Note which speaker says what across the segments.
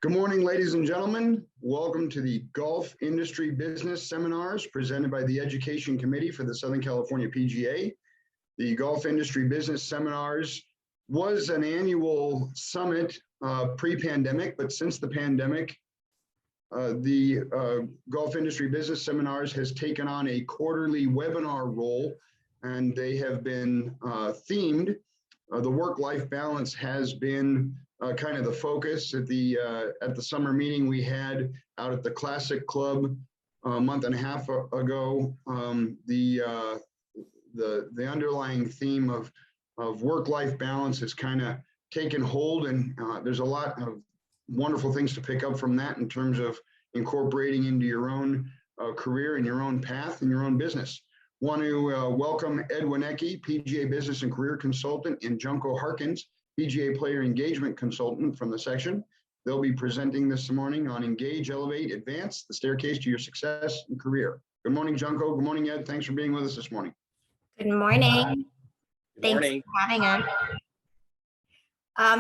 Speaker 1: Good morning, ladies and gentlemen. Welcome to the Golf Industry Business Seminars presented by the Education Committee for the Southern California PGA. The Golf Industry Business Seminars was an annual summit pre-pandemic, but since the pandemic, the Golf Industry Business Seminars has taken on a quarterly webinar role, and they have been themed. The work-life balance has been kind of the focus at the summer meeting we had out at the Classic Club a month and a half ago. The underlying theme of work-life balance has kind of taken hold, and there's a lot of wonderful things to pick up from that in terms of incorporating into your own career and your own path and your own business. Want to welcome Ed Winecki, PGA Business and Career Consultant, and Junko Harkins, PGA Player Engagement Consultant from the section. They'll be presenting this morning on Engage, Elevate, Advance, the staircase to your success and career. Good morning, Junko. Good morning, Ed. Thanks for being with us this morning.
Speaker 2: Good morning.
Speaker 3: Good morning.
Speaker 2: Thanks for having us.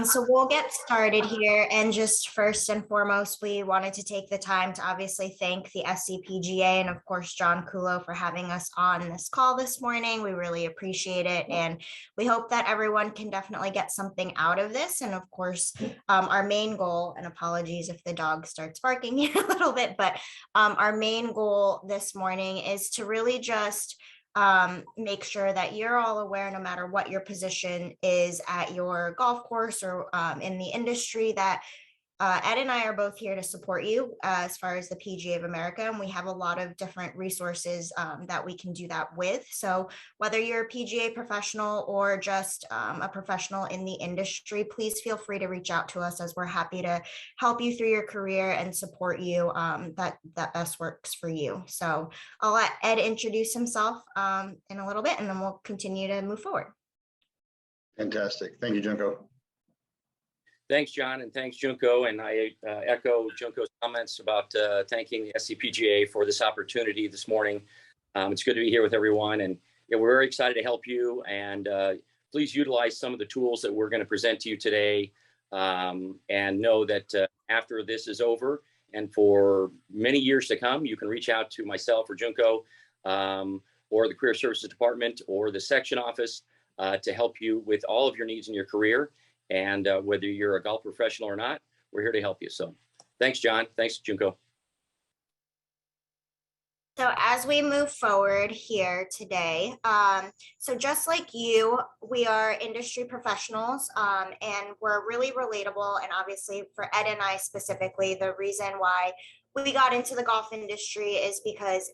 Speaker 2: So we'll get started here, and just first and foremost, we wanted to take the time to obviously thank the SCPGA and of course John Kulo for having us on this call this morning. We really appreciate it, and we hope that everyone can definitely get something out of this. And of course, our main goal, and apologies if the dog starts barking here a little bit, but our main goal this morning is to really just make sure that you're all aware, no matter what your position is at your golf course or in the industry, that Ed and I are both here to support you as far as the PGA of America, and we have a lot of different resources that we can do that with. So whether you're a PGA professional or just a professional in the industry, please feel free to reach out to us, as we're happy to help you through your career and support you that best works for you. So I'll let Ed introduce himself in a little bit, and then we'll continue to move forward.
Speaker 1: Fantastic. Thank you, Junko.
Speaker 3: Thanks, John, and thanks, Junko. And I echo Junko's comments about thanking the SCPGA for this opportunity this morning. It's good to be here with everyone, and we're very excited to help you. And please utilize some of the tools that we're going to present to you today, and know that after this is over and for many years to come, you can reach out to myself or Junko or the Career Services Department or the section office to help you with all of your needs in your career. And whether you're a golf professional or not, we're here to help you. So thanks, John. Thanks, Junko.
Speaker 2: So as we move forward here today, so just like you, we are industry professionals, and we're really relatable. And obviously for Ed and I specifically, the reason why we got into the golf industry is because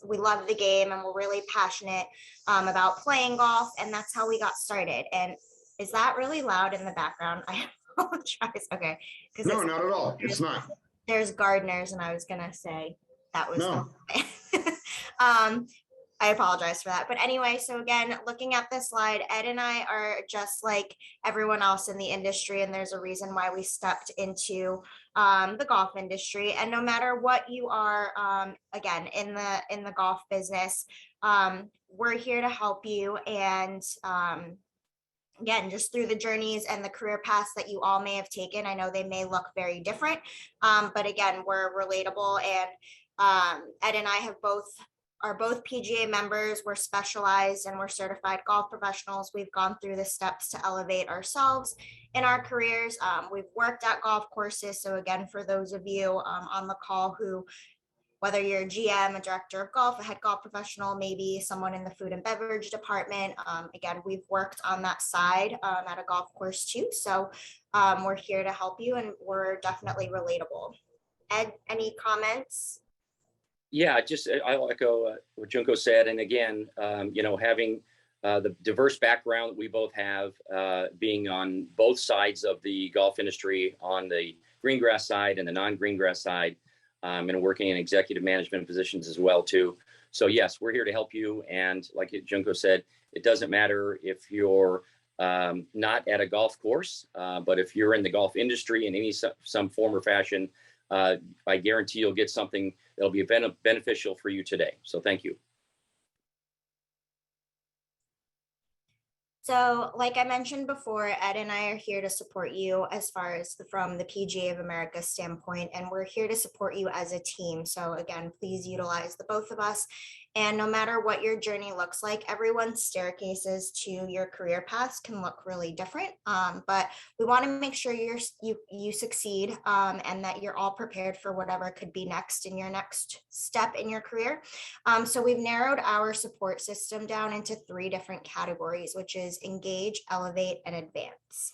Speaker 2: we love the game and we're really passionate about playing golf, and that's how we got started. And is that really loud in the background? I apologize. Okay.
Speaker 1: No, not at all. It's not.
Speaker 2: There's gardeners, and I was going to say that was
Speaker 1: no.
Speaker 2: I apologize for that. But anyway, so again, looking at this slide, Ed and I are just like everyone else in the industry, and there's a reason why we stepped into the golf industry. And no matter what you are, again, in the golf business, we're here to help you. And again, just through the journeys and the career paths that you all may have taken. I know they may look very different, but again, we're relatable. And Ed and I are both PGA members. We're specialized and we're certified golf professionals. We've gone through the steps to elevate ourselves in our careers. We've worked at golf courses. So again, for those of you on the call who, whether you're a GM, a director of golf, a head golf professional, maybe someone in the food and beverage department. Again, we've worked on that side at a golf course too. So we're here to help you, and we're definitely relatable. Ed, any comments?
Speaker 3: Yeah, I'll echo what Junko said. And again, having the diverse background that we both have, being on both sides of the golf industry, on the green grass side and the non-green grass side, and working in executive management positions as well too. So yes, we're here to help you. And like Junko said, it doesn't matter if you're not at a golf course, but if you're in the golf industry in some form or fashion, I guarantee you'll get something that'll be beneficial for you today. So thank you.
Speaker 2: So like I mentioned before, Ed and I are here to support you as far as from the PGA of America standpoint, and we're here to support you as a team. So again, please utilize the both of us. And no matter what your journey looks like, everyone's staircases to your career paths can look really different. But we want to make sure you succeed and that you're all prepared for whatever could be next in your next step in your career. So we've narrowed our support system down into 3 different categories, which is engage, elevate, and advance.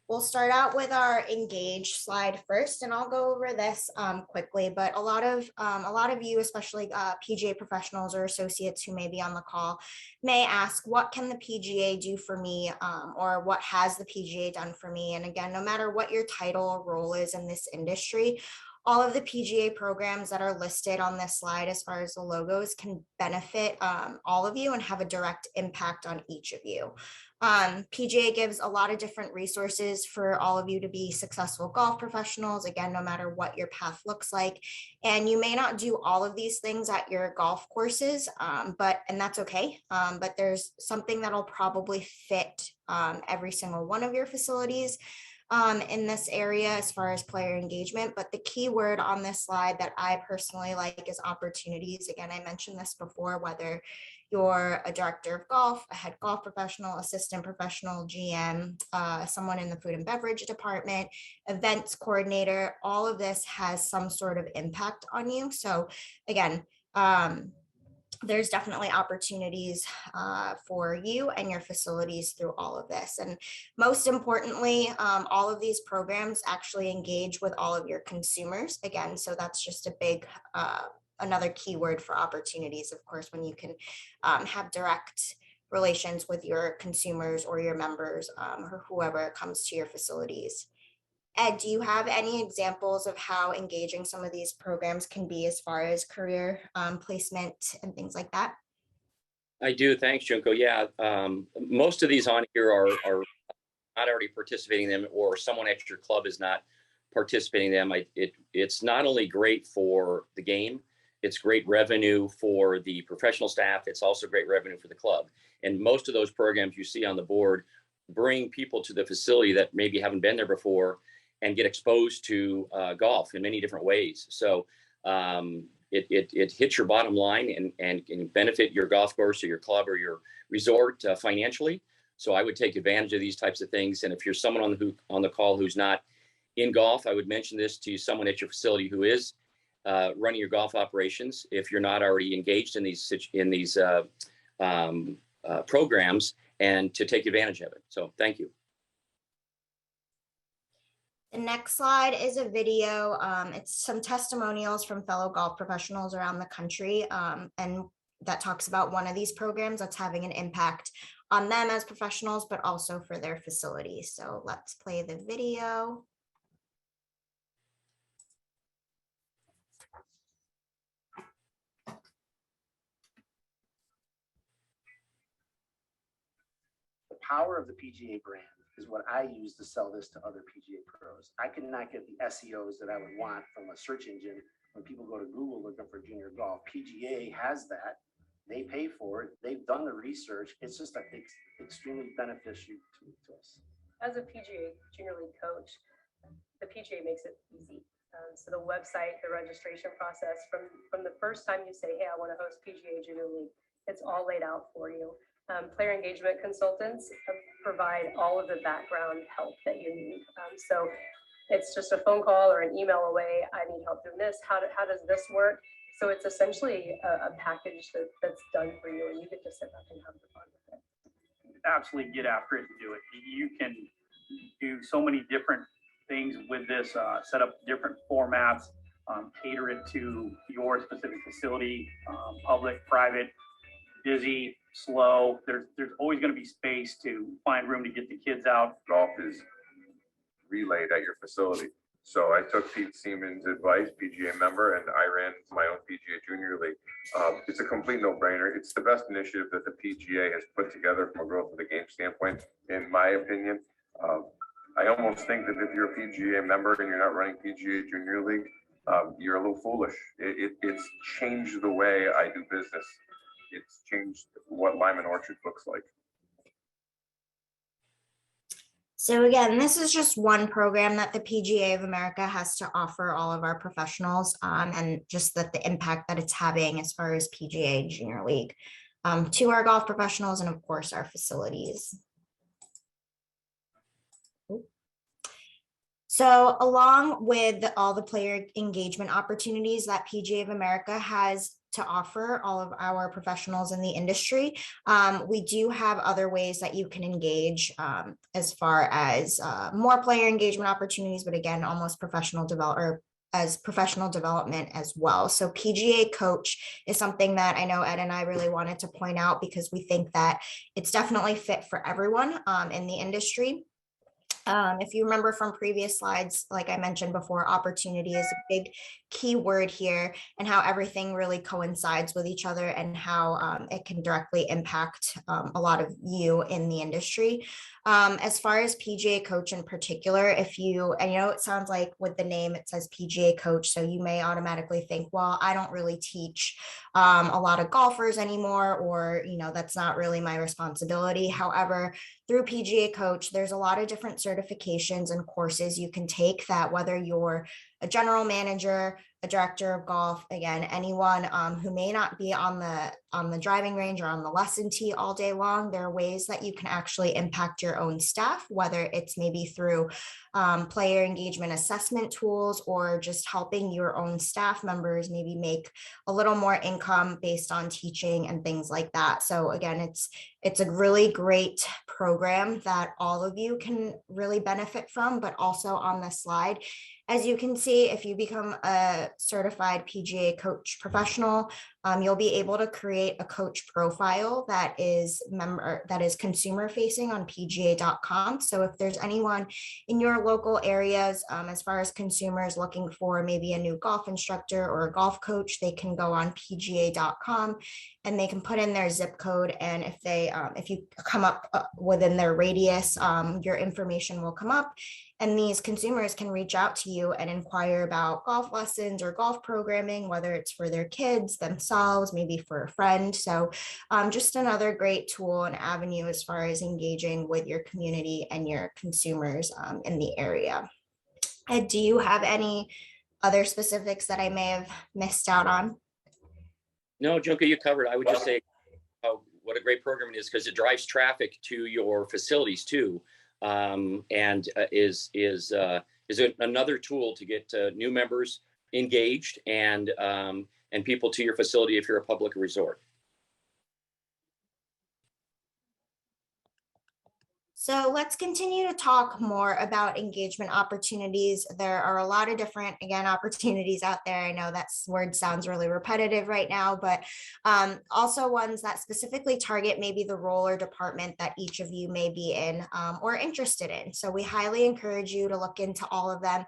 Speaker 2: We'll start out with our engage slide first, and I'll go over this quickly, but a lot of you, especially PGA professionals or associates who may be on the call, may ask, what can the PGA do for me, or what has the PGA done for me? And again, no matter what your title or role is in this industry, all of the PGA programs that are listed on this slide as far as the logos can benefit all of you and have a direct impact on each of you. PGA gives a lot of different resources for all of you to be successful golf professionals, again, no matter what your path looks like. And you may not do all of these things at your golf courses, and that's okay. But there's something that'll probably fit every single one of your facilities in this area as far as player engagement. But the key word on this slide that I personally like is opportunities. Again, I mentioned this before, whether you're a director of golf, a head golf professional, assistant professional, GM, someone in the food and beverage department, events coordinator, all of this has some sort of impact on you. So again, there's definitely opportunities for you and your facilities through all of this. And most importantly, all of these programs actually engage with all of your consumers. Again, so that's just a big, another keyword for opportunities, of course, when you can have direct relations with your consumers or your members or whoever comes to your facilities. Ed, do you have any examples of how engaging some of these programs can be as far as career placement and things like that?
Speaker 3: I do. Thanks, Junko. Yeah, most of these on here are not already participating in them, or someone at your club is not participating in them. It's not only great for the game, it's great revenue for the professional staff. It's also great revenue for the club. And most of those programs you see on the board bring people to the facility that maybe haven't been there before and get exposed to golf in many different ways. So it hits your bottom line and can benefit your golf course or your club or your resort financially. So I would take advantage of these types of things. And if you're someone on the call who's not in golf, I would mention this to someone at your facility who is running your golf operations. If you're not already engaged in these programs, and to take advantage of it. So thank you.
Speaker 2: The next slide is a video. It's some testimonials from fellow golf professionals around the country, and that talks about one of these programs that's having an impact on them as professionals, but also for their facilities. So let's play the video.
Speaker 4: The power of the PGA brand is what I use to sell this to other PGA pros. I could not get the SEOs that I would want from a search engine when people go to Google looking for junior golf. PGA has that. They pay for it. They've done the research. It's just, I think, extremely beneficial to us.
Speaker 5: As a PGA Junior League coach, the PGA makes it easy. So the website, the registration process, from the first time you say, hey, I want to host PGA Junior League, it's all laid out for you. Player engagement consultants provide all of the background help that you need. So it's just a phone call or an email away. I need help doing this. How does this work? So it's essentially a package that's done for you, and you get to sit back and have fun with it.
Speaker 6: Absolutely get after it and do it. You can do so many different things with this, set up different formats, cater it to your specific facility, public, private, busy, slow. There's always going to be space to find room to get the kids out.
Speaker 7: Golf is relayed at your facility. So I took Pete Seaman's advice, PGA member, and I ran my own PGA Junior League. It's a complete no-brainer. It's the best initiative that the PGA has put together from a growth of the game standpoint, in my opinion. I almost think that if you're a PGA member and you're not running PGA Junior League, you're a little foolish. It's changed the way I do business. it's changed what Lyman Orchard looks like.
Speaker 2: So again, this is just one program that the PGA of America has to offer all of our professionals, and just that the impact that it's having as far as PGA Junior League to our golf professionals and of course our facilities. So along with all the player engagement opportunities that PGA of America has to offer all of our professionals in the industry, we do have other ways that you can engage as far as more player engagement opportunities, but again, almost professional development as well. So PGA Coach is something that I know Ed and I really wanted to point out because we think that it's definitely fit for everyone in the industry. If you remember from previous slides, like I mentioned before, opportunity is a big key word here, and how everything really coincides with each other and how it can directly impact a lot of you in the industry. As far as PGA Coach in particular, I know it sounds like with the name, it says PGA Coach, so you may automatically think, well, I don't really teach a lot of golfers anymore, or, that's not really my responsibility. However, through PGA Coach, there's a lot of different certifications and courses you can take that, whether you're a general manager, a director of golf, again, anyone who may not be on the driving range or on the lesson tee all day long, there are ways that you can actually impact your own staff, whether it's maybe through player engagement assessment tools or just helping your own staff members maybe make a little more income based on teaching and things like that. So again, it's a really great program that all of you can really benefit from. But also on this slide, as you can see, if you become a certified PGA Coach professional, you'll be able to create a coach profile that is consumer facing on PGA.com. So if there's anyone in your local areas, as far as consumers looking for maybe a new golf instructor or a golf coach, they can go on PGA.com and they can put in their zip code. And if you come up within their radius, your information will come up. And these consumers can reach out to you and inquire about golf lessons or golf programming, whether it's for their kids, themselves, maybe for a friend. So just another great tool and avenue as far as engaging with your community and your consumers in the area. Ed, do you have any other specifics that I may have missed out on?
Speaker 3: No, Junko, you covered. I would just say what a great program it is because it drives traffic to your facilities too. And is another tool to get new members engaged and people to your facility if you're a public resort.
Speaker 2: So let's continue to talk more about engagement opportunities. There are a lot of different, again, opportunities out there. I know that word sounds really repetitive right now, but also ones that specifically target maybe the role or department that each of you may be in or interested in. So we highly encourage you to look into all of them.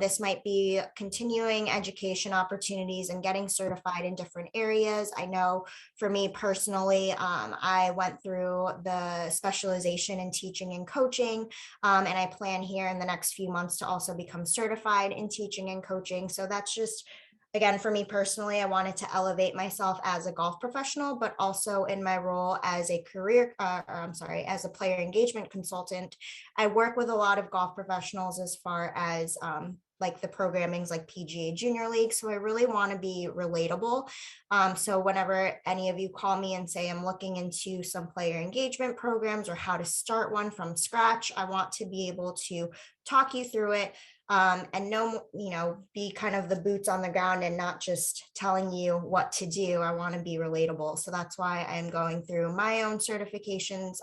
Speaker 2: This might be continuing education opportunities and getting certified in different areas. I know for me personally, I went through the specialization in teaching and coaching, and I plan here in the next few months to also become certified in teaching and coaching. So that's just, again, for me personally, I wanted to elevate myself as a golf professional, but also in my role as a as a player engagement consultant. I work with a lot of golf professionals as far as like the programmings like PGA Junior League. So I really want to be relatable. So whenever any of you call me and say I'm looking into some player engagement programs or how to start one from scratch, I want to be able to talk you through it and be kind of the boots on the ground and not just telling you what to do. I want to be relatable. So that's why I'm going through my own certifications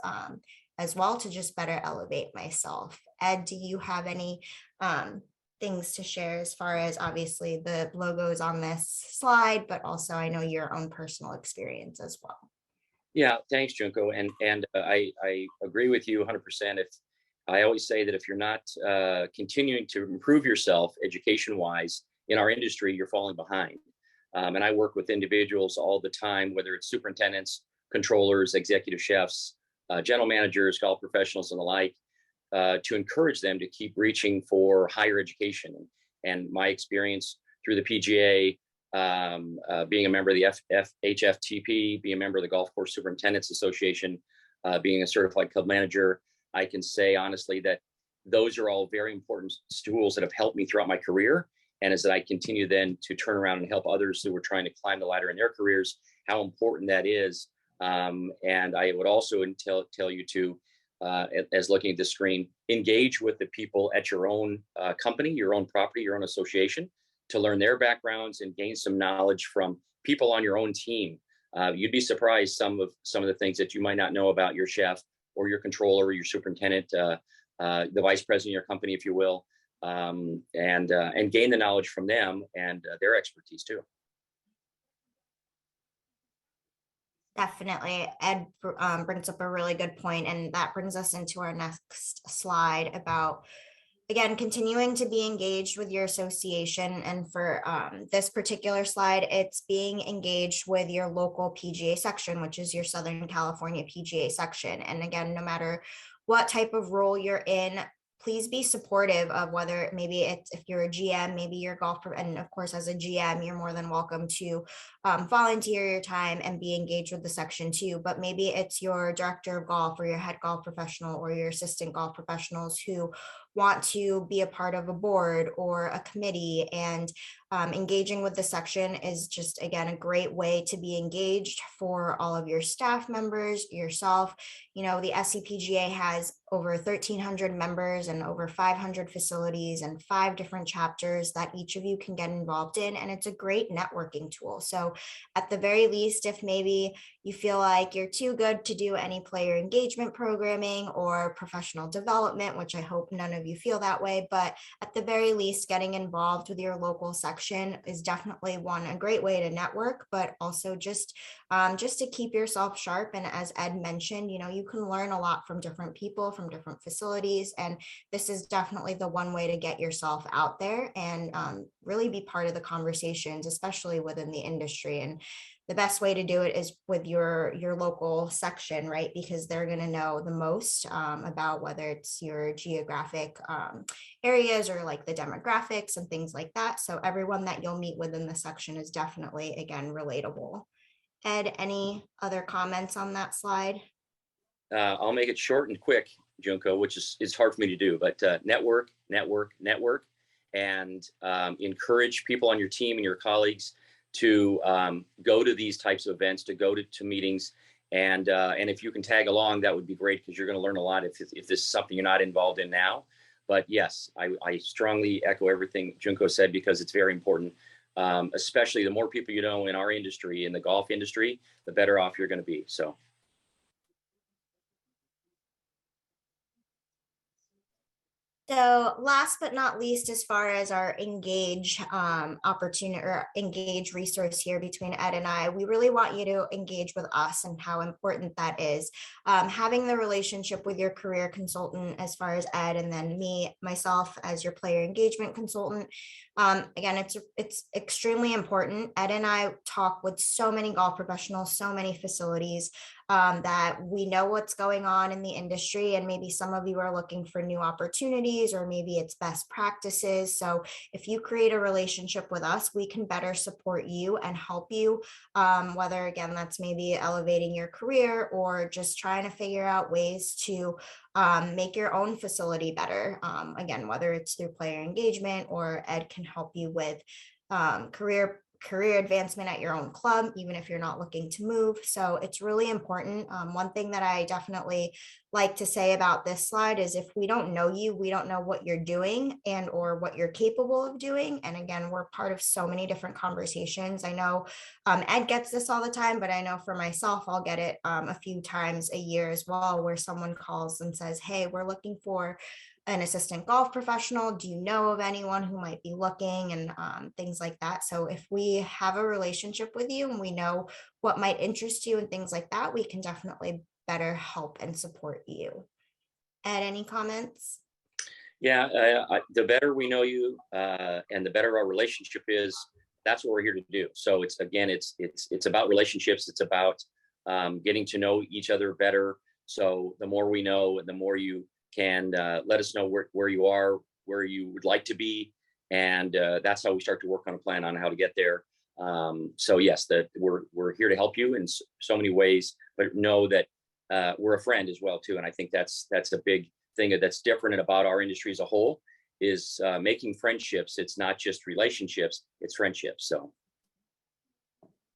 Speaker 2: as well to just better elevate myself. Ed, do you have any things to share as far as obviously the logos on this slide, but also I know your own personal experience as well?
Speaker 3: Yeah, thanks, Junko. And I agree with you 100%. I always say that if you're not continuing to improve yourself education-wise in our industry, you're falling behind. And I work with individuals all the time, whether it's superintendents, controllers, executive chefs, general managers, golf professionals, and the like, to encourage them to keep reaching for higher education. And my experience through the PGA being a member of the HFTP, being a member of the Golf Course Superintendents Association, being a certified club manager, I can say honestly that those are all very important tools that have helped me throughout my career. And as I continue then to turn around and help others who are trying to climb the ladder in their careers, how important that is. And I would also tell you to, as looking at the screen, engage with the people at your own company, your own property, your own association, to learn their backgrounds and gain some knowledge from people on your own team. You'd be surprised some of the things that you might not know about your chef or your controller or your superintendent, the vice president of your company, if you will, and gain the knowledge from them and their expertise too.
Speaker 2: Definitely. Ed brings up a really good point, and that brings us into our next slide about, again, continuing to be engaged with your association. And for this particular slide, it's being engaged with your local PGA section, which is your Southern California PGA section. And again, no matter what type of role you're in, please be supportive of whether maybe it's, if you're a GM, maybe your golf, and of course, as a GM, you're more than welcome to volunteer your time and be engaged with the section too. But maybe it's your director of golf or your head golf professional or your assistant golf professionals who want to be a part of a board or a committee, and engaging with the section is just, again, a great way to be engaged for all of your staff members, yourself. You know, the SCPGA has over 1,300 members and over 500 facilities and 5 different chapters that each of you can get involved in. And it's a great networking tool. So at the very least, if maybe you feel like you're too good to do any player engagement programming or professional development, which I hope none of you feel that way, but at the very least, getting involved with your local section is definitely a great way to network, but also just to keep yourself sharp. And as Ed mentioned, you know, you can learn a lot from different people, from different facilities. And this is definitely the one way to get yourself out there and really be part of the conversations, especially within the industry. And the best way to do it is with your local section, right? Because they're going to know the most about whether it's your geographic areas or like the demographics and things like that. So everyone that you'll meet within the section is definitely, again, relatable. Ed, any other comments on that slide?
Speaker 3: I'll make it short and quick, Junko, which is hard for me to do, but network, and encourage people on your team and your colleagues to go to these types of events, to go to meetings. And if you can tag along, that would be great, because you're going to learn a lot if this is something you're not involved in now. But yes, I strongly echo everything Junko said, because it's very important. Especially the more people you know in our industry, in the golf industry, the better off you're going to be. So.
Speaker 2: So last but not least, as far as our engage opportunity or engage resource here between Ed and I, we really want you to engage with us and how important that is. Having the relationship with your career consultant, as far as Ed, and then myself as your player engagement consultant. Again, it's extremely important. Ed and I talk with so many golf professionals, so many facilities, that we know what's going on in the industry, and maybe some of you are looking for new opportunities, or maybe it's best practices. So if you create a relationship with us, we can better support you and help you, whether, again, that's maybe elevating your career or just trying to figure out ways to make your own facility better. Again, whether it's through player engagement, or Ed can help you with career advancement at your own club, even if you're not looking to move. So it's really important. One thing that I definitely like to say about this slide is, if we don't know you, we don't know what you're doing and or what you're capable of doing. And again, we're part of so many different conversations. I know Ed gets this all the time, but I know for myself, I'll get it a few times a year as well, where someone calls and says, hey, we're looking for an assistant golf professional. Do you know of anyone who might be looking, and things like that. So if we have a relationship with you and we know what might interest you and things like that, we can definitely better help and support you. Ed, any comments?
Speaker 3: Yeah, the better we know you and the better our relationship is, that's what we're here to do. So it's about relationships. It's about getting to know each other better. So the more we know, and the more you can let us know where you are, where you would like to be. And that's how we start to work on a plan on how to get there. So yes, that we're here to help you in so many ways, but know that we're a friend as well too. And I think that's a big thing that's different about our industry as a whole is making friendships. It's not just relationships, it's friendships. So.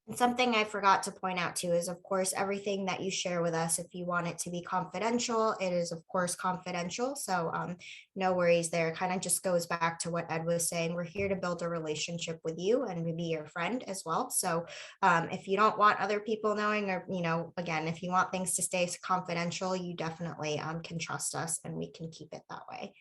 Speaker 2: And something I forgot to point out too is, of course, everything that you share with us, if you want it to be confidential, it is of course confidential. So no worries there. Kind of just goes back to what Ed was saying. We're here to build a relationship with you and to be your friend as well. So if you don't want other people knowing, or, again, if you want things to stay confidential, you definitely can trust us and we can keep it that way.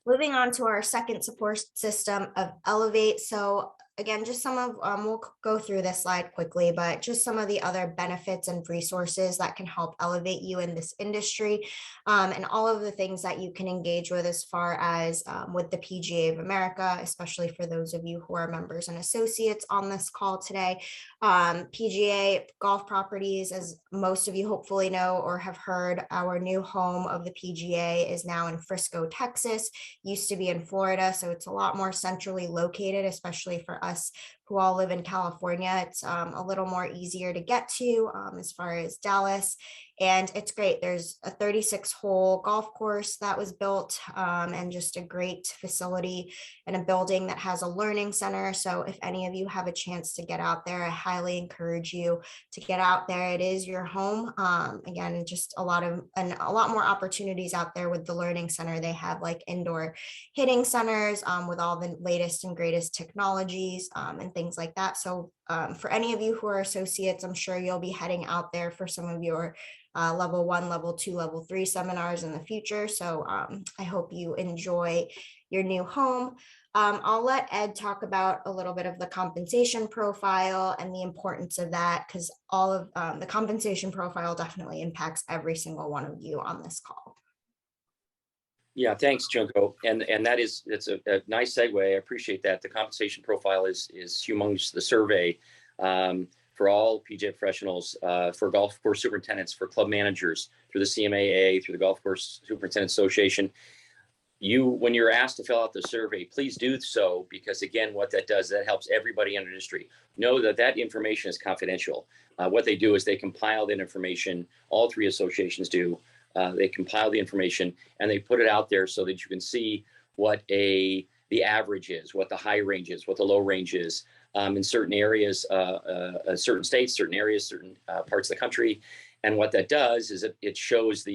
Speaker 2: Moving on to our second support system of Elevate. So again, just some of, we'll go through this slide quickly, but just some of the other benefits and resources that can help elevate you in this industry, and all of the things that you can engage with as far as with the PGA of America, especially for those of you who are members and associates on this call today. PGA Golf Properties, as most of you hopefully know or have heard, our new home of the PGA is now in Frisco, Texas. Used to be in Florida, so it's a lot more centrally located, especially for us who all live in California. It's a little more easier to get to as far as Dallas, and it's great. There's a 36-hole golf course that was built, and just a great facility and a building that has a learning center. So if any of you have a chance to get out there, I highly encourage you to get out there. It is your home. Again, just a lot more opportunities out there with the learning center. They have like indoor hitting centers with all the latest and greatest technologies and things like that. So for any of you who are associates, I'm sure you'll be heading out there for some of your level 1, level 2, level 3 seminars in the future. So I hope you enjoy your new home. I'll let Ed talk about a little bit of the compensation profile and the importance of that, because all of the compensation profile definitely impacts every single one of you on this call.
Speaker 3: Yeah, thanks, Junko. And it's a nice segue. I appreciate that. The compensation profile is humongous. The survey for all PGA professionals, for golf course superintendents, for club managers, through the CMAA, through the Golf Course Superintendent Association. When you're asked to fill out the survey, please do so, because again, what that does, that helps everybody in the industry know that information is confidential. What they do is they compile that information. All 3 associations do. They compile the information and they put it out there so that you can see what the average is, what the high range is, what the low range is in certain areas, certain states, certain areas, certain parts of the country. And what that does is it shows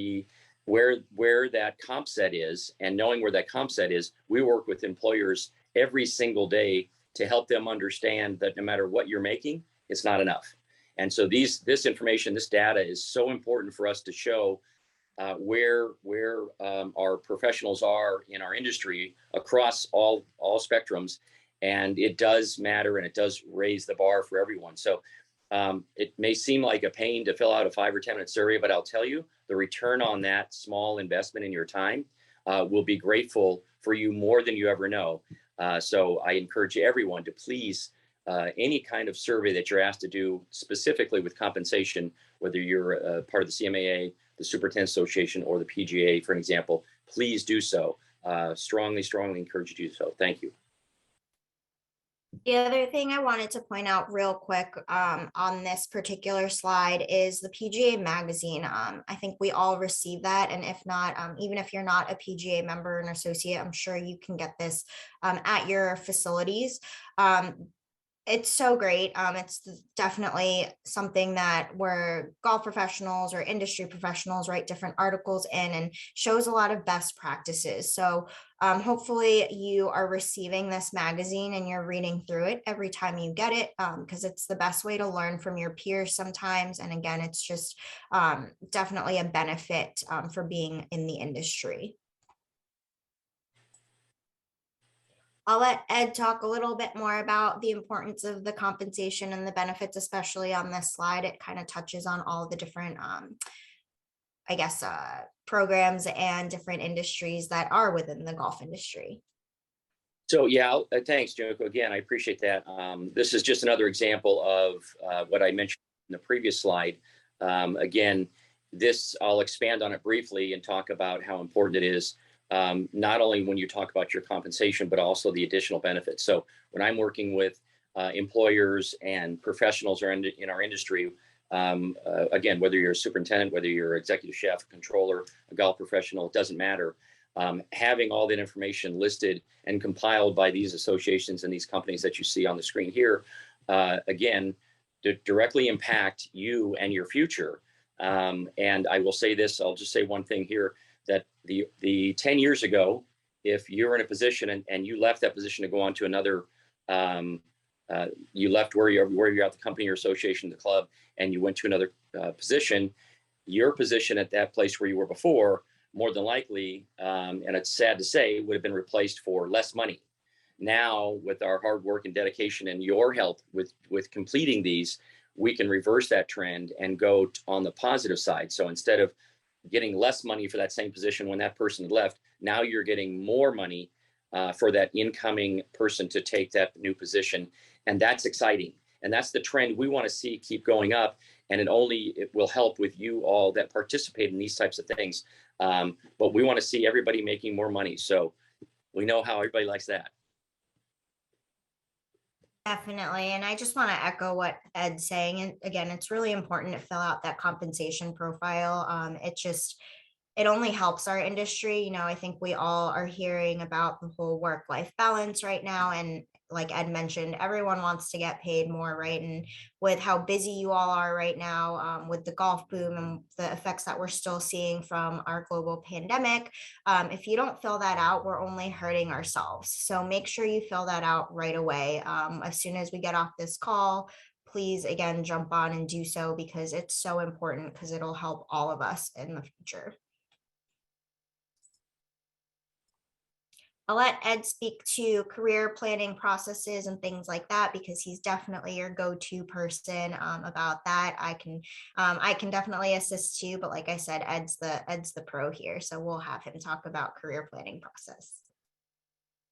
Speaker 3: where that comp set is, and knowing where that comp set is, we work with employers every single day to help them understand that no matter what you're making, it's not enough. And so this information, this data is so important for us to show where our professionals are in our industry across all spectrums. And it does matter, and it does raise the bar for everyone. So it may seem like a pain to fill out a 5 or 10 minute survey, but I'll tell you, the return on that small investment in your time will be grateful for you more than you ever know. So I encourage everyone to please, any kind of survey that you're asked to do, specifically with compensation, whether you're part of the CMAA, the Superintendent Association, or the PGA, for an example, please do so. Strongly encourage you to do so. Thank you.
Speaker 2: The other thing I wanted to point out real quick on this particular slide is the PGA magazine. I think we all receive that. And if not, even if you're not a PGA member and associate, I'm sure you can get this at your facilities. It's so great. It's definitely something that where golf professionals or industry professionals write different articles in, and shows a lot of best practices. So hopefully you are receiving this magazine and you're reading through it every time you get it, because it's the best way to learn from your peers sometimes. And again, it's just definitely a benefit for being in the industry. I'll let Ed talk a little bit more about the importance of the compensation and the benefits, especially on this slide. It kind of touches on all the different, programs and different industries that are within the golf industry.
Speaker 3: So yeah, thanks, Junko. Again, I appreciate that. This is just another example of what I mentioned in the previous slide. Again, I'll expand on it briefly and talk about how important it is not only when you talk about your compensation, but also the additional benefits. So when I'm working with employers and professionals are in our industry, again, whether you're a superintendent, whether you're an executive chef, a controller, a golf professional, it doesn't matter. Having all that information listed and compiled by these associations and these companies that you see on the screen here, again, directly impact you and your future. And I will say this, I'll just say one thing here, that the 10 years ago, if you're in a position and you left that position to go on to another, you left where you're at the company or association, the club, and you went to another position, your position at that place where you were before, more than likely, and it's sad to say, would have been replaced for less money. Now, with our hard work and dedication and your help with completing these, we can reverse that trend and go on the positive side. So instead of getting less money for that same position when that person had left, now you're getting more money for that incoming person to take that new position. And that's exciting. And that's the trend we want to see keep going up. And it will help with you all that participate in these types of things. But we want to see everybody making more money. So we know how everybody likes that.
Speaker 2: Definitely. And I just want to echo what Ed's saying. And again, it's really important to fill out that compensation profile. It only helps our industry. You know, I think we all are hearing about the whole work-life balance right now. And like Ed mentioned, everyone wants to get paid more, right? And with how busy you all are right now, with the golf boom and the effects that we're still seeing from our global pandemic, if you don't fill that out, we're only hurting ourselves. So make sure you fill that out right away. As soon as we get off this call, please, again, jump on and do so, because it's so important, because it'll help all of us in the future. I'll let Ed speak to career planning processes and things like that, because he's definitely your go-to person about that. I can definitely assist you, but like I said, Ed's the pro here, so we'll have him talk about career planning process.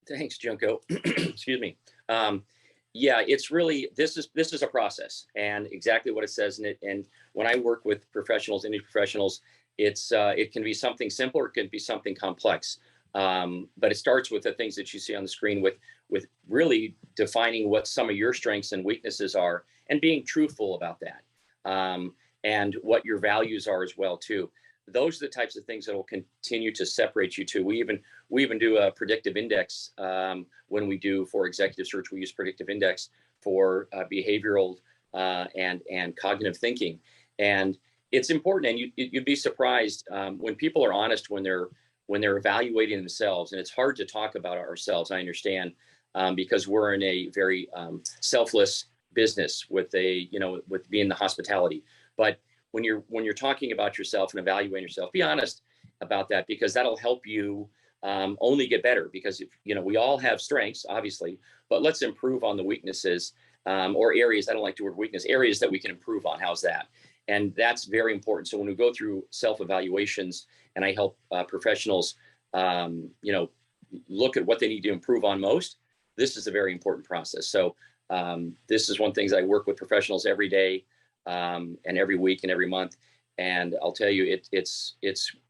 Speaker 3: Thanks, Junko. Excuse me. Yeah, it's really, this is a process, and exactly what it says in it. And when I work with professionals, industry professionals, it can be something simple or it can be something complex. But it starts with the things that you see on the screen, with really defining what some of your strengths and weaknesses are, and being truthful about that, and what your values are as well too. Those are the types of things that will continue to separate you too. We even do a predictive index when we do for executive search. We use predictive index for behavioral and cognitive thinking, and it's important. And you'd be surprised when people are honest when they're evaluating themselves. And it's hard to talk about ourselves, I understand, because we're in a very selfless business with being the hospitality. But when you're talking about yourself and evaluating yourself, be honest about that, because that'll help you only get better. Because we all have strengths, obviously, but let's improve on the weaknesses or areas. I don't like the word weakness, areas that we can improve on. How's that? And that's very important. So when we go through self-evaluations, and I help professionals, look at what they need to improve on most, this is a very important process. So this is one of the things I work with professionals every day, and every week and every month. And I'll tell you, it's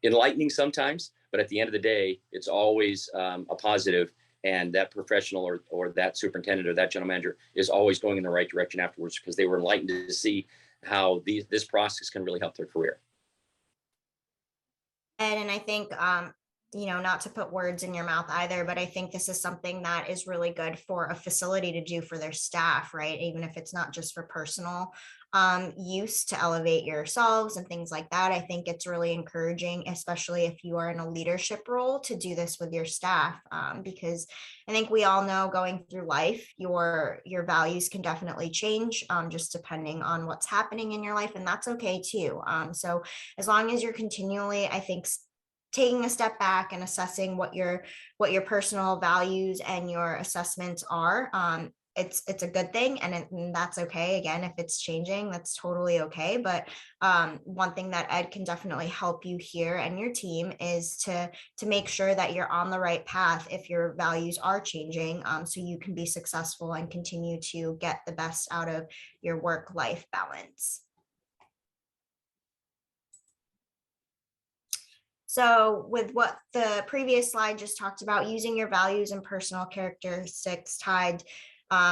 Speaker 3: enlightening sometimes, but at the end of the day, it's always a positive. And that professional or that superintendent or that general manager is always going in the right direction afterwards, because they were enlightened to see how this process can really help their career.
Speaker 2: And I think, not to put words in your mouth either, but I think this is something that is really good for a facility to do for their staff, right? Even if it's not just for personal use to elevate yourselves and things like that. I think it's really encouraging, especially if you are in a leadership role, to do this with your staff, because I think we all know going through life, your values can definitely change just depending on what's happening in your life, and that's okay too. So as long as you're continually, I think, taking a step back and assessing what your personal values and your assessments are, it's a good thing, and that's okay. Again, if it's changing, that's totally okay. But one thing that Ed can definitely help you here and your team is to make sure that you're on the right path if your values are changing, so you can be successful and continue to get the best out of your work-life balance. So with what the previous slide just talked about, using your values and personal characteristics tied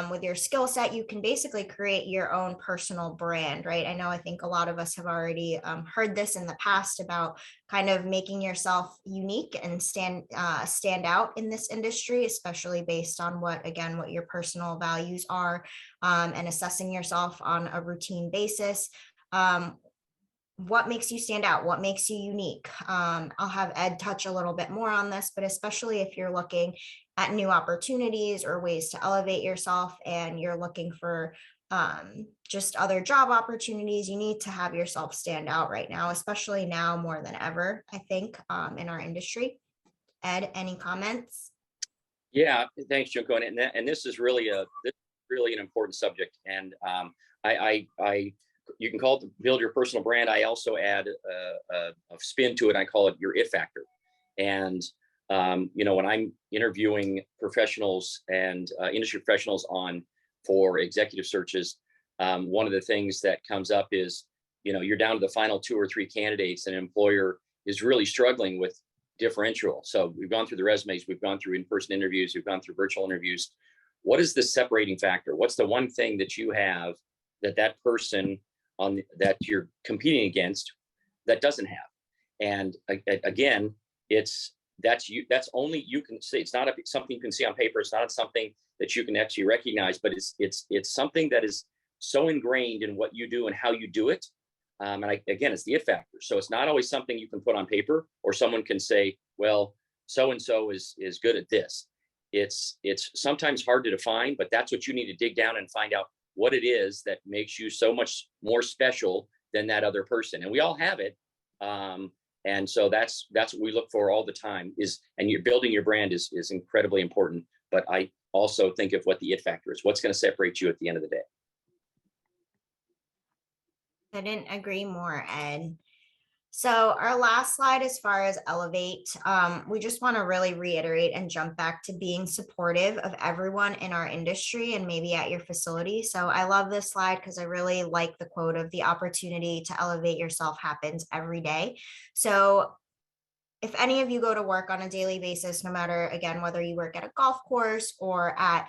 Speaker 2: with your skill set, you can basically create your own personal brand, right? I think a lot of us have already heard this in the past about kind of making yourself unique and stand out in this industry, especially based on what your personal values are, and assessing yourself on a routine basis. What makes you stand out? What makes you unique? I'll have Ed touch a little bit more on this, but especially if you're looking at new opportunities or ways to elevate yourself and you're looking for just other job opportunities, you need to have yourself stand out right now, especially now more than ever, I think, in our industry. Ed, any comments?
Speaker 3: Yeah, thanks, Junko. And this is really an important subject. And you can call it build your personal brand. I also add a spin to it. I call it your it factor. And when I'm interviewing professionals and industry professionals for executive searches, one of the things that comes up is, you're down to the final 2 or 3 candidates, and an employer is really struggling with differential. So we've gone through the resumes, we've gone through in-person interviews, we've gone through virtual interviews. What is the separating factor? What's the one thing that you have that person that you're competing against that doesn't have? And again, that's only you can see. It's not something you can see on paper. It's not something that you can actually recognize, but it's something that is so ingrained in what you do and how you do it. Again, it's the it factor. So it's not always something you can put on paper, or someone can say, well, so-and-so is good at this. It's sometimes hard to define, but that's what you need to dig down and find out what it is that makes you so much more special than that other person. And we all have it. And so that's what we look for all the time and you're building your brand is incredibly important. But I also think of what the it factor is. What's going to separate you at the end of the day?
Speaker 2: I didn't agree more, Ed. So our last slide, as far as elevate, we just want to really reiterate and jump back to being supportive of everyone in our industry and maybe at your facility. So I love this slide because I really like the quote of the opportunity to elevate yourself happens every day. So if any of you go to work on a daily basis, no matter, again, whether you work at a golf course or at,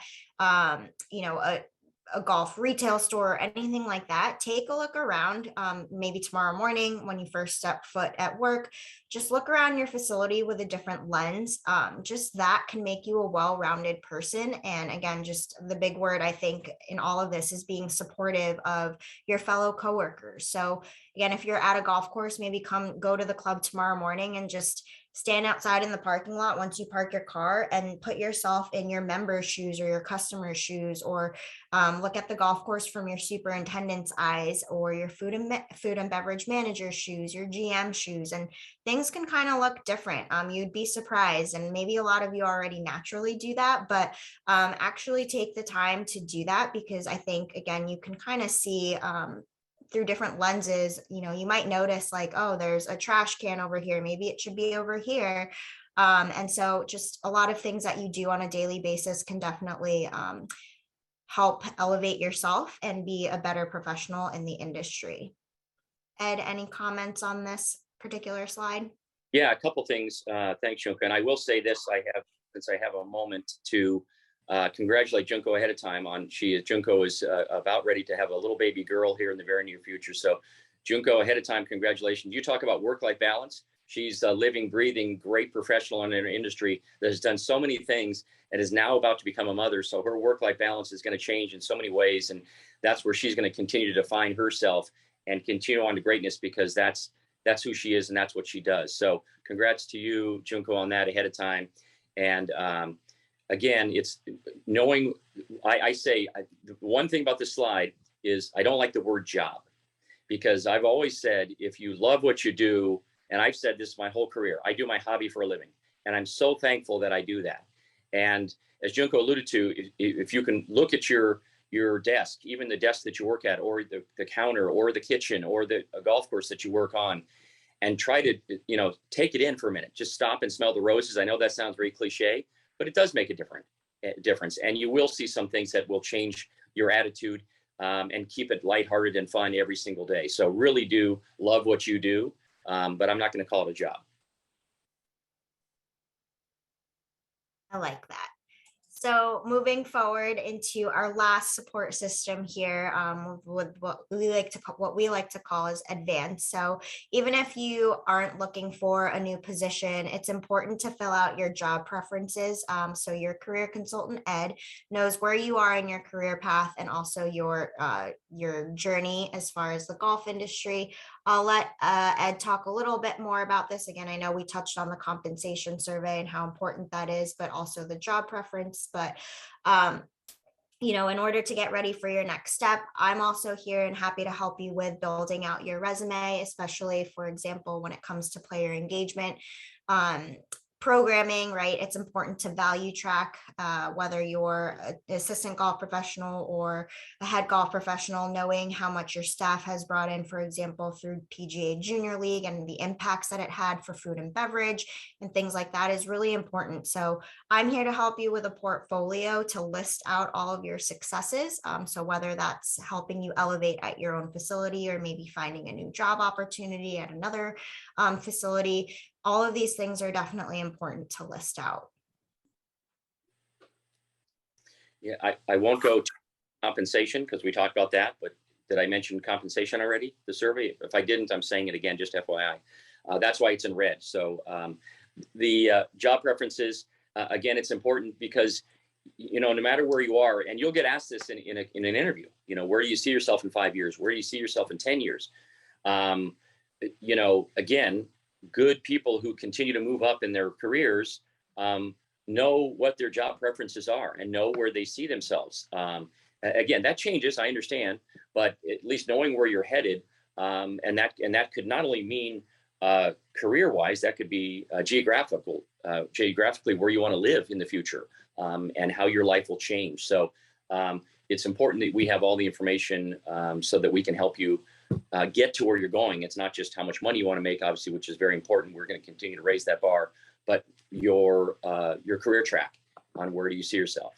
Speaker 2: a golf retail store or anything like that, take a look around. Maybe tomorrow morning when you first step foot at work, just look around your facility with a different lens. Just that can make you a well-rounded person. And again, just the big word I think in all of this is being supportive of your fellow coworkers. So again, if you're at a golf course, maybe go to the club tomorrow morning and just stand outside in the parking lot once you park your car and put yourself in your member's shoes or your customer's shoes, or look at the golf course from your superintendent's eyes, or your food and beverage manager's shoes, your GM shoes, and things can kind of look different. You'd be surprised, and maybe a lot of you already naturally do that, but actually take the time to do that, because I think, again, you can kind of see through different lenses. You might notice like, oh, there's a trash can over here, maybe it should be over here. And so just a lot of things that you do on a daily basis can definitely help elevate yourself and be a better professional in the industry. Ed, any comments on this particular slide?
Speaker 3: Yeah, a couple things. Thanks, Junko. And I will say this, since I have a moment to congratulate Junko ahead of time Junko is about ready to have a little baby girl here in the very near future. So Junko, ahead of time, congratulations. You talk about work-life balance. She's a living, breathing, great professional in her industry that has done so many things and is now about to become a mother. So her work-life balance is going to change in so many ways. And that's where she's going to continue to define herself and continue on to greatness, because that's who she is and that's what she does. So congrats to you, Junko, on that ahead of time. And again, it's knowing, I say, the one thing about this slide is I don't like the word job, because I've always said, if you love what you do, and I've said this my whole career, I do my hobby for a living, and I'm so thankful that I do that. And as Junko alluded to, if you can look at your desk, even the desk that you work at, or the counter, or the kitchen, or the golf course that you work on, and try to, take it in for a minute, just stop and smell the roses. I know that sounds very cliche, but it does make a difference. And you will see some things that will change your attitude and keep it lighthearted and fun every single day. So really do love what you do, but I'm not going to call it a job.
Speaker 2: I like that. So moving forward into our last support system here, with what we like to call is advanced. So even if you aren't looking for a new position, it's important to fill out your job preferences. So your career consultant Ed knows where you are in your career path and also your journey as far as the golf industry. I'll let Ed talk a little bit more about this. Again, I know we touched on the compensation survey and how important that is, but also the job preference. But you know, in order to get ready for your next step, I'm also here and happy to help you with building out your resume, especially, for example, when it comes to player engagement. Programming, right? It's important to value track whether you're an assistant golf professional or a head golf professional, knowing how much your staff has brought in, for example, through PGA Junior League and the impacts that it had for food and beverage and things like that is really important. So I'm here to help you with a portfolio to list out all of your successes. So whether that's helping you elevate at your own facility or maybe finding a new job opportunity at another facility, all of these things are definitely important to list out.
Speaker 3: Yeah, I won't go to compensation because we talked about that, but did I mention compensation already, the survey? If I didn't, I'm saying it again, just FYI. That's why it's in red. So the job preferences, again, it's important because, you know, no matter where you are, and you'll get asked this in an interview, you know, where do you see yourself in 5 years? Where do you see yourself in 10 years? You know, again, good people who continue to move up in their careers know what their job preferences are and know where they see themselves. Again, that changes, I understand, but at least knowing where you're headed, and that could not only mean career-wise, that could be geographically where you want to live in the future, and how your life will change. So it's important that we have all the information so that we can help you get to where you're going. It's not just how much money you want to make, obviously, which is very important. We're going to continue to raise that bar, but your career track on where do you see yourself.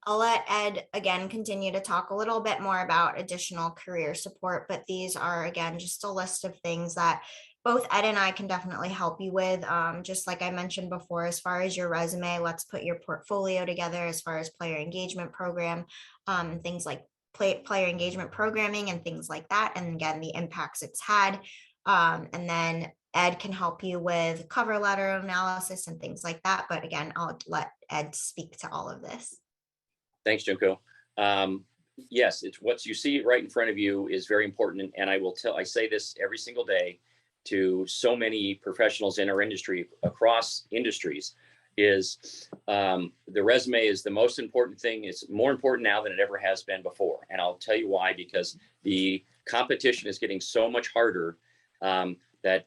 Speaker 2: I'll let Ed again continue to talk a little bit more about additional career support, but these are, again, just a list of things that both Ed and I can definitely help you with. Just like I mentioned before, as far as your resume, let's put your portfolio together as far as player engagement program, things like player engagement programming and things like that. And again, the impacts it's had. And then Ed can help you with cover letter analysis and things like that. But again, I'll let Ed speak to all of this.
Speaker 3: Thanks, Junko. Yes, it's what you see right in front of you is very important. And I say this every single day to so many professionals in our industry, across industries, is the resume is the most important thing. It's more important now than it ever has been before. And I'll tell you why, because the competition is getting so much harder that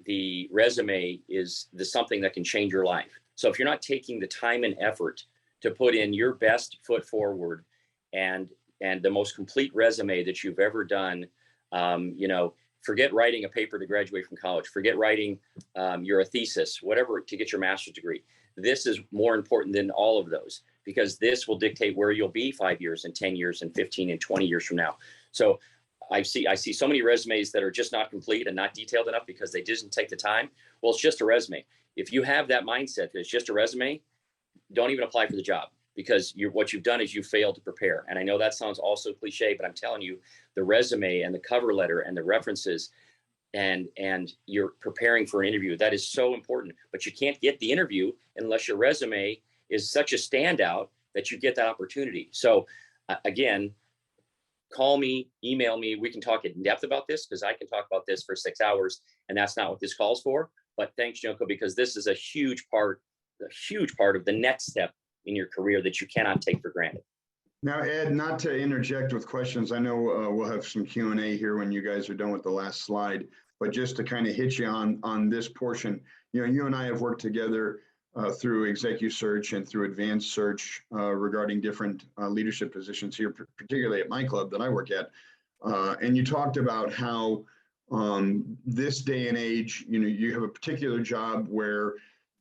Speaker 3: the resume is something that can change your life. So if you're not taking the time and effort to put in your best foot forward and the most complete resume that you've ever done, you know, forget writing a paper to graduate from college, forget writing your thesis, whatever, to get your master's degree. This is more important than all of those, because this will dictate where you'll be 5 years and 10 years and 15 and 20 years from now. So I see so many resumes that are just not complete and not detailed enough because they didn't take the time. Well, it's just a resume. If you have that mindset that it's just a resume, don't even apply for the job, because what you've done is you failed to prepare. And I know that sounds also cliche, but I'm telling you, the resume and the cover letter and the references and you're preparing for an interview, that is so important. But you can't get the interview unless your resume is such a standout that you get that opportunity. So again, call me, email me. We can talk in depth about this, because I can talk about this for 6 hours, and that's not what this calls for. But thanks, Junko, because this is a huge part of the next step in your career that you cannot take for granted.
Speaker 1: Now, Ed, not to interject with questions, I know we'll have some Q&A here when you guys are done with the last slide, but just to kind of hit you on this portion, you know, you and I have worked together through ExecuSearch and through Advanced Search regarding different leadership positions here, particularly at my club that I work at. And you talked about how this day and age, you know, you have a particular job where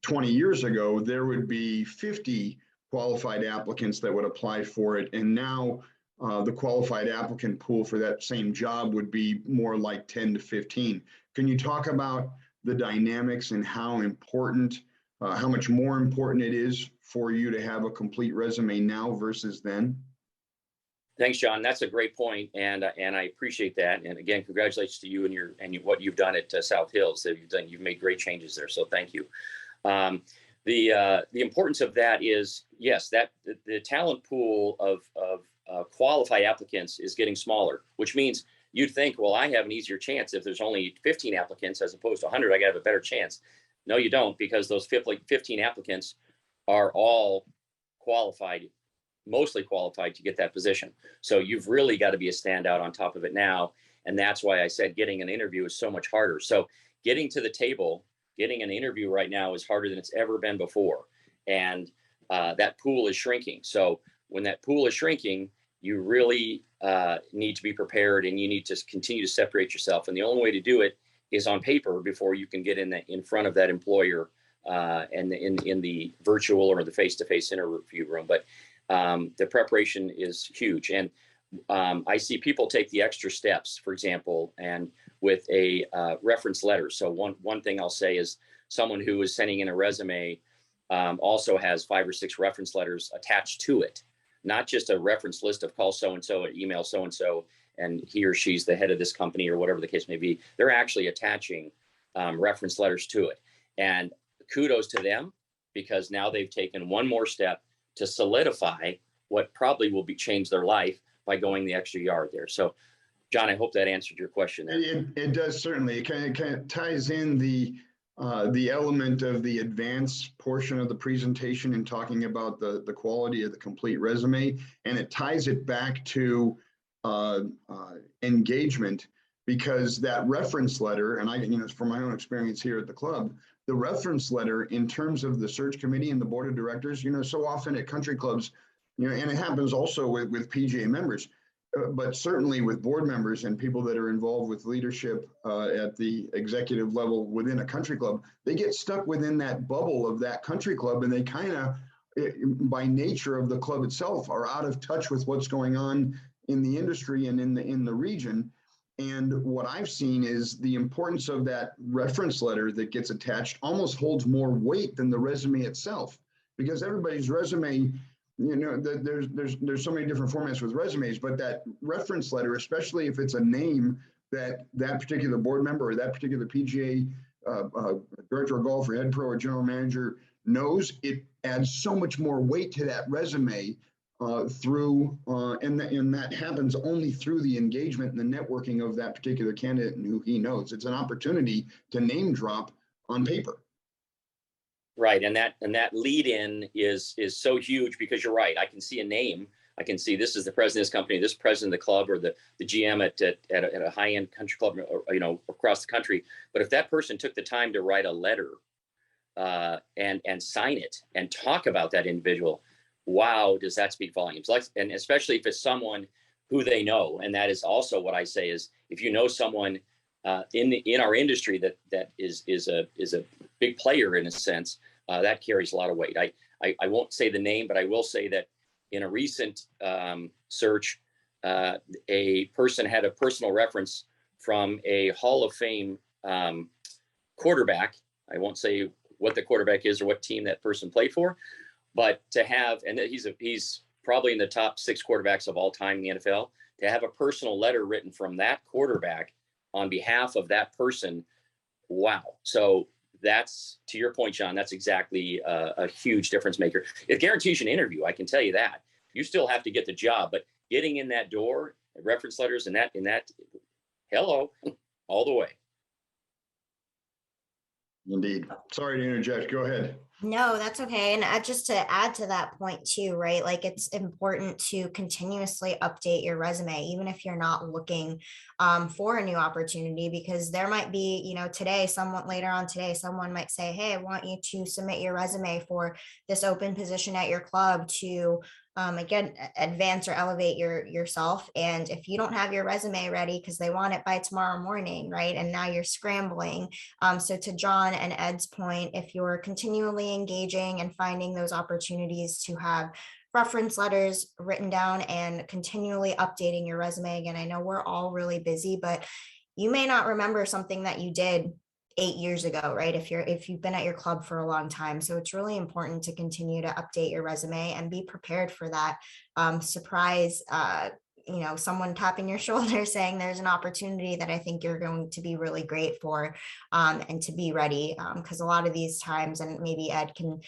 Speaker 1: 20 years ago, there would be 50 qualified applicants that would apply for it. And now the qualified applicant pool for that same job would be more like 10 to 15. Can you talk about the dynamics and how important, how much more important it is for you to have a complete resume now versus then?
Speaker 3: Thanks, John. That's a great point, and I appreciate that. And again, congratulations to you and what you've done at South Hills. That you've made great changes there. So thank you. The importance of that is, yes, that the talent pool of qualified applicants is getting smaller, which means you'd think, well, I have an easier chance if there's only 15 applicants as opposed to 100. I got to have a better chance. No, you don't, because those 15 applicants are all qualified, mostly qualified to get that position. So you've really got to be a standout on top of it now. And that's why I said getting an interview is so much harder. So getting to the table, getting an interview right now is harder than it's ever been before. And that pool is shrinking. So when that pool is shrinking, you really need to be prepared, and you need to continue to separate yourself. And the only way to do it is on paper before you can get in front of that employer and in the virtual or the face-to-face interview room. But the preparation is huge. And I see people take the extra steps, for example, and with a reference letter. So one thing I'll say is someone who is sending in a resume also has 5 or 6 reference letters attached to it, not just a reference list of call so-and-so or email so-and-so, and he or she's the head of this company or whatever the case may be. They're actually attaching reference letters to it. And kudos to them, because now they've taken one more step to solidify what probably will change their life by going the extra yard there. So, John, I hope that answered your question there.
Speaker 1: It does, certainly. It kind of ties in the element of the advanced portion of the presentation and talking about the quality of the complete resume, and it ties it back to engagement, because that reference letter, and from my own experience here at the club, the reference letter in terms of the search committee and the board of directors, so often at country clubs, and it happens also with PGA members, but certainly with board members and people that are involved with leadership at the executive level within a country club, they get stuck within that bubble of that country club, and they kind of, by nature of the club itself, are out of touch with what's going on in the industry and in the region. And what I've seen is the importance of that reference letter that gets attached almost holds more weight than the resume itself, because everybody's resume, there's so many different formats with resumes, but that reference letter, especially if it's a name that particular board member or that particular PGA director of golf or head pro or general manager knows, it adds so much more weight to that resume and that happens only through the engagement and the networking of that particular candidate and who he knows. It's an opportunity to name drop on paper.
Speaker 3: Right, and that lead in is so huge, because you're right. I can see a name. I can see this is the president of this company, this president of the club, or the GM at a high end country club, across the country. But if that person took the time to write a letter and sign it and talk about that individual, wow, does that speak volumes? And especially if it's someone who they know. And that is also what I say is, if you know someone in our industry that is a big player in a sense, that carries a lot of weight. I won't say the name, but I will say that in a recent search, a person had a personal reference from a Hall of Fame quarterback. I won't say what the quarterback is or what team that person played for, but to have, and he's probably in the top 6 quarterbacks of all time in the NFL, to have a personal letter written from that quarterback on behalf of that person. Wow. So that's, to your point, John, that's exactly a huge difference maker. It guarantees you an interview. I can tell you that. You still have to get the job, but getting in that door, reference letters and that, hello, all the way.
Speaker 1: Indeed. Sorry to interject. Go ahead.
Speaker 2: No, that's okay. And just to add to that point too, right? Like, it's important to continuously update your resume, even if you're not looking for a new opportunity, because there might be, later on today, someone might say, hey, I want you to submit your resume for this open position at your club to, again, advance or elevate yourself. And if you don't have your resume ready because they want it by tomorrow morning, right? And now you're scrambling. So to John and Ed's point, if you're continually engaging and finding those opportunities to have reference letters written down and continually updating your resume. Again, I know we're all really busy, but you may not remember something that you did 8 years ago, right? If you've been at your club for a long time. So it's really important to continue to update your resume and be prepared for that surprise, someone tapping your shoulder saying there's an opportunity that I think you're going to be really great for, and to be ready. Because a lot of these times, and maybe Ed can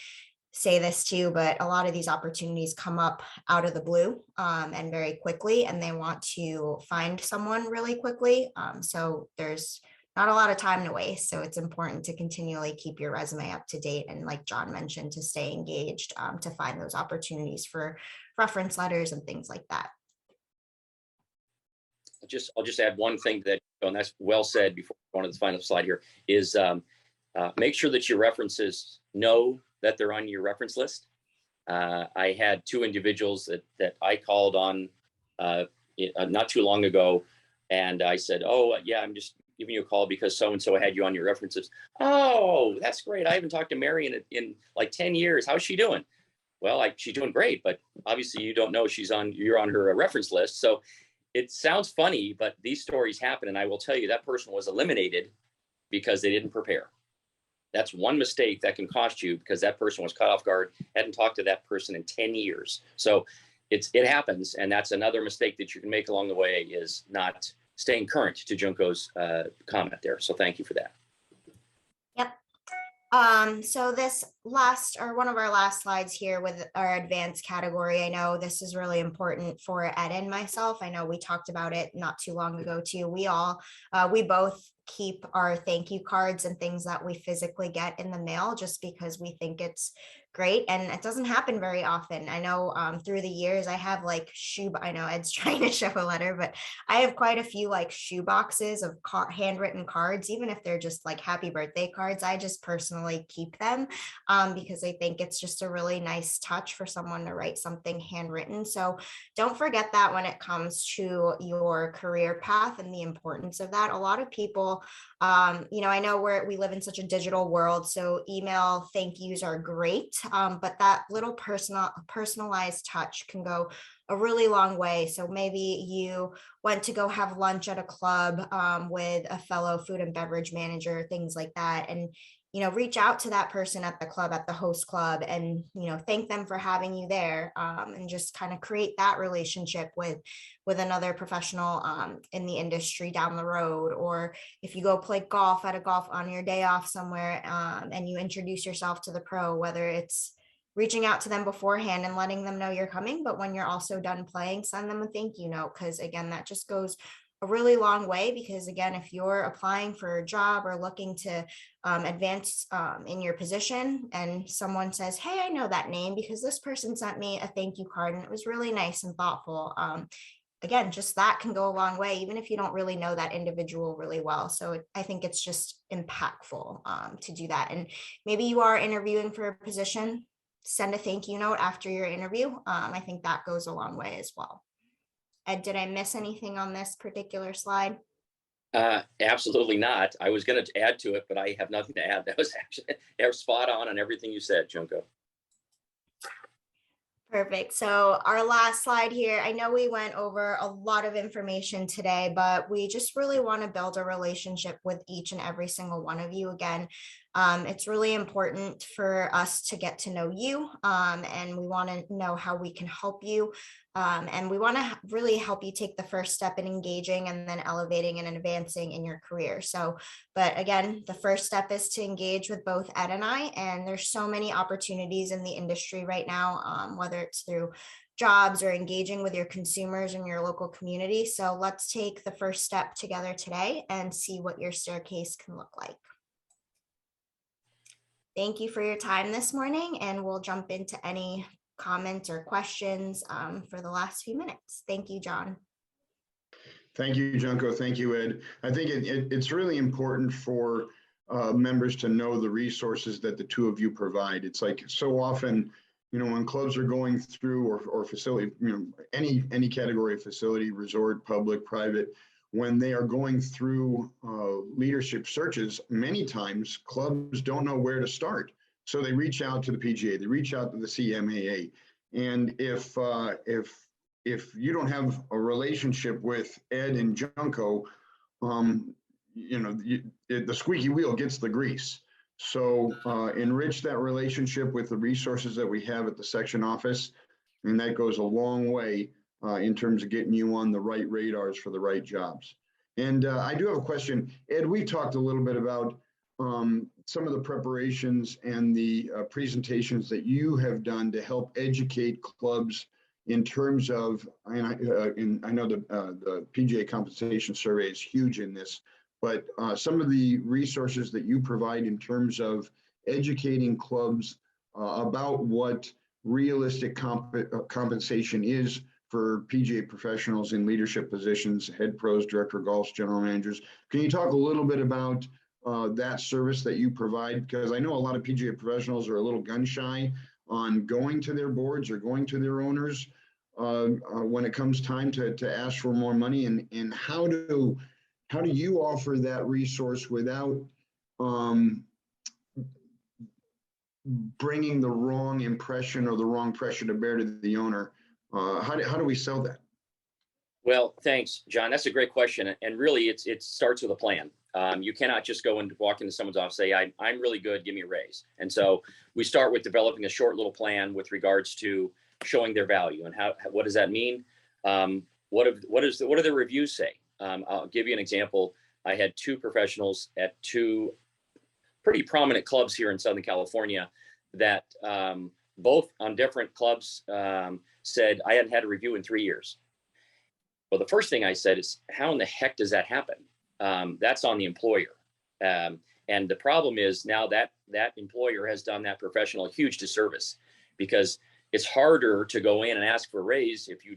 Speaker 2: say this too, but a lot of these opportunities come up out of the blue, and very quickly, and they want to find someone really quickly. So there's not a lot of time to waste. So it's important to continually keep your resume up to date. And like John mentioned, to stay engaged, to find those opportunities for reference letters and things like that.
Speaker 3: I'll just add one thing to that, and that's well said before going to the final slide here, is make sure that your references know that they're on your reference list. I had 2 individuals that I called on not too long ago, and I said, oh, yeah, I'm just giving you a call because so-and-so had you on your references. Oh, that's great. I haven't talked to Mary in like 10 years. How's she doing? Well, she's doing great, but obviously you don't know you're on her reference list. So it sounds funny, but these stories happen. And I will tell you that person was eliminated because they didn't prepare. That's one mistake that can cost you, because that person was caught off guard, hadn't talked to that person in 10 years. So it happens. And that's another mistake that you can make along the way, is not staying current to Junko's comment there. So thank you for that.
Speaker 2: Yep. So this one of our last slides here with our advanced category, I know this is really important for Ed and myself. I know we talked about it not too long ago too. We both keep our thank you cards and things that we physically get in the mail, just because we think it's great, and it doesn't happen very often. I know through the years I have like I know Ed's trying to show a letter, but I have quite a few like shoe boxes of handwritten cards. Even if they're just like happy birthday cards, I just personally keep them, because I think it's just a really nice touch for someone to write something handwritten. So don't forget that when it comes to your career path and the importance of that. A lot of people, I know we live in such a digital world, so email thank yous are great, but that little personalized touch can go a really long way. So maybe you went to go have lunch at a club with a fellow food and beverage manager, things like that, and reach out to that person at the club, at the host club, and thank them for having you there, and just kind of create that relationship with another professional in the industry down the road. Or if you go play golf on your day off somewhere, and you introduce yourself to the pro, whether it's reaching out to them beforehand and letting them know you're coming, but when you're also done playing, send them a thank you note, because again, that just goes a really long way. Because again, if you're applying for a job or looking to advance in your position, and someone says, hey, I know that name because this person sent me a thank you card and it was really nice and thoughtful. Again, just that can go a long way, even if you don't really know that individual really well. So I think it's just impactful to do that. And maybe you are interviewing for a position, send a thank you note after your interview. I think that goes a long way as well. Ed, did I miss anything on this particular slide?
Speaker 3: Absolutely not. I was going to add to it, but I have nothing to add. That was actually spot on everything you said, Junko.
Speaker 2: Perfect. So our last slide here, I know we went over a lot of information today, but we just really want to build a relationship with each and every single one of you. Again, it's really important for us to get to know you, and we want to know how we can help you. And we want to really help you take the first step in engaging and then elevating and advancing in your career. So, but again, the first step is to engage with both Ed and I, and there's so many opportunities in the industry right now, whether it's through jobs or engaging with your consumers in your local community. So let's take the first step together today and see what your staircase can look like. Thank you for your time this morning, and we'll jump into any comments or questions for the last few minutes. Thank you, John.
Speaker 1: Thank you, Junko. Thank you, Ed. I think it's really important for members to know the resources that the two of you provide. It's like so often, when clubs are going through or facility, any category of facility, resort, public, private, when they are going through leadership searches, many times clubs don't know where to start. So they reach out to the PGA, they reach out to the CMAA. And if you don't have a relationship with Ed and Junko, the squeaky wheel gets the grease. So enrich that relationship with the resources that we have at the section office. And that goes a long way in terms of getting you on the right radars for the right jobs. And I do have a question. Ed, we talked a little bit about some of the preparations and the presentations that you have done to help educate clubs in terms of, and I know the PGA compensation survey is huge in this, but some of the resources that you provide in terms of educating clubs about what realistic compensation is for PGA professionals in leadership positions, head pros, director of golf, general managers. Can you talk a little bit about that service that you provide? Because I know a lot of PGA professionals are a little gun shy on going to their boards or going to their owners when it comes time to ask for more money. And how do you offer that resource without bringing the wrong impression or the wrong pressure to bear to the owner? How do we sell that?
Speaker 3: Well, thanks, John. That's a great question. And really, it starts with a plan. You cannot just go and walk into someone's office and say, I'm really good, give me a raise. And so we start with developing a short little plan with regards to showing their value. And what does that mean? What do the reviews say? I'll give you an example. I had two professionals at two pretty prominent clubs here in Southern California that both on different clubs said, I hadn't had a review in 3 years. Well, the first thing I said is, how in the heck does that happen? That's on the employer. And the problem is now that employer has done that professional a huge disservice, because it's harder to go in and ask for a raise if you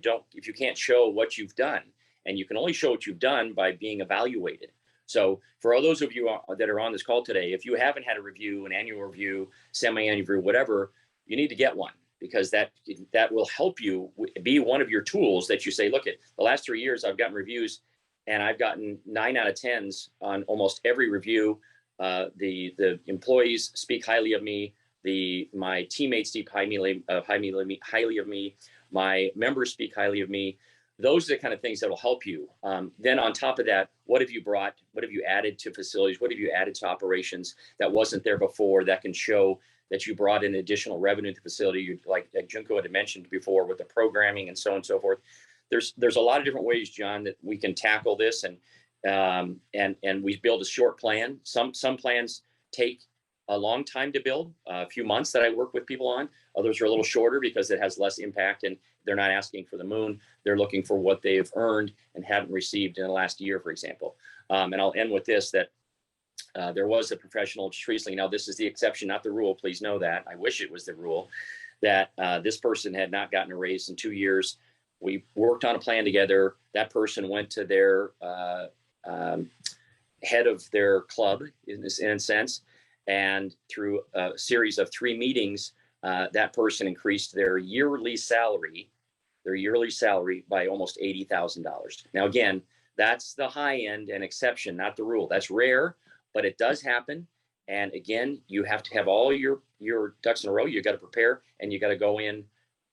Speaker 3: can't show what you've done. And you can only show what you've done by being evaluated. So for all those of you that are on this call today, if you haven't had a review, an annual review, semi-annual review, whatever, you need to get one, because that will help you be one of your tools that you say, look, at the last 3 years, I've gotten reviews and I've gotten 9 out of 10s on almost every review. The employees speak highly of me. My teammates speak highly of me. My members speak highly of me. Those are the kind of things that will help you. Then on top of that, what have you brought? What have you added to facilities? What have you added to operations that wasn't there before, that can show that you brought in additional revenue to the facility? Like Junko had mentioned before, with the programming and so on and so forth. There's a lot of different ways, John, that we can tackle this, and we build a short plan. Some plans take a long time to build, a few months that I work with people on. Others are a little shorter because it has less impact and they're not asking for the moon. They're looking for what they've earned and haven't received in the last year, for example. And I'll end with this, that there was a professional just recently. Now, this is the exception, not the rule. Please know that. I wish it was the rule, that this person had not gotten a raise in 2 years. We worked on a plan together. That person went to their head of their club, in a sense, and through a series of 3 meetings, that person increased their yearly salary by almost $80,000. Now, again, that's the high end and exception, not the rule. That's rare, but it does happen. And again, you have to have all your ducks in a row. You got to prepare, and you got to go in,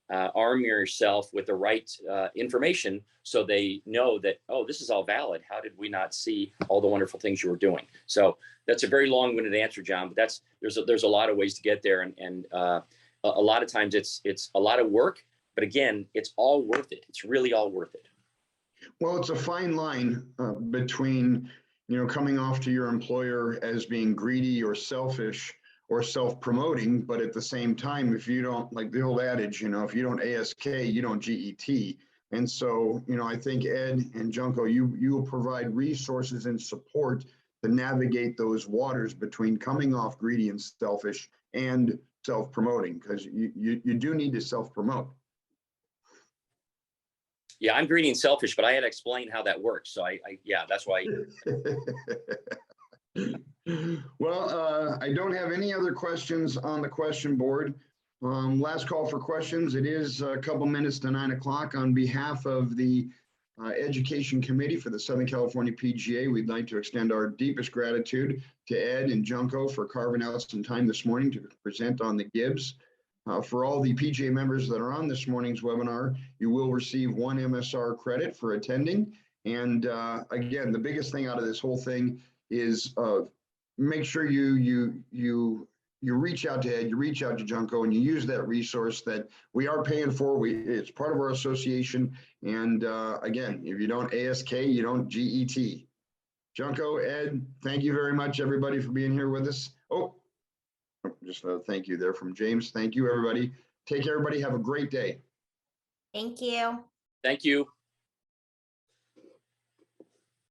Speaker 3: arm yourself with the right information, so they know that, oh, this is all valid. How did we not see all the wonderful things you were doing? So that's a very long-winded answer, John, but there's a lot of ways to get there, and a lot of times it's a lot of work, but again, it's all worth it. It's really all worth it.
Speaker 1: Well, it's a fine line between, coming off to your employer as being greedy or selfish or self-promoting, but at the same time, if you don't, like the old adage, if you don't ASK, you don't GET. And so, I think Ed and Junko, you will provide resources and support to navigate those waters between coming off greedy and selfish and self-promoting, because you do need to self-promote.
Speaker 3: Yeah, I'm greedy and selfish, but I had to explain how that works. So yeah, that's why.
Speaker 1: Well, I don't have any other questions on the question board. Last call for questions. It is a couple minutes to 9 o'clock. On behalf of the Education Committee for the Southern California PGA, we'd like to extend our deepest gratitude to Ed and Junko for carving out some time this morning to present on the GIBS. For all the PGA members that are on this morning's webinar, you will receive 1 MSR credit for attending. And again, the biggest thing out of this whole thing is make sure you reach out to Ed, you reach out to Junko, and you use that resource that we are paying for. It's part of our association. And again, if you don't ASK, you don't GET. Junko, Ed, thank you very much, everybody, for being here with us. Oh, just a thank you there from James. Thank you, everybody. Take care, everybody. Have a great day.
Speaker 2: Thank you.
Speaker 3: Thank you.